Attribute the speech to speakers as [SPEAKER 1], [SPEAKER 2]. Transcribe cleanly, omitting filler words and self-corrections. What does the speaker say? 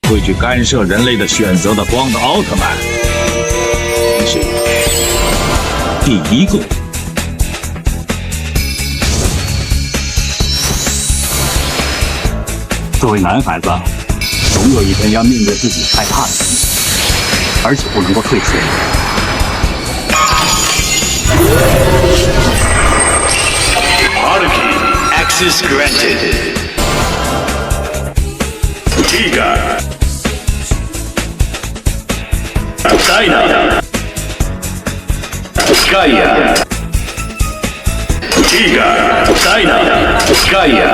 [SPEAKER 1] 会去干涉人类的选择的光的奥特曼是第一个。作为男孩子，总有一天要面对自己害怕的东西，而且不能够退缩。
[SPEAKER 2] Haruki, access granted. Tiga. Dyna. Gaia. Tiga. Dyna. Gaia.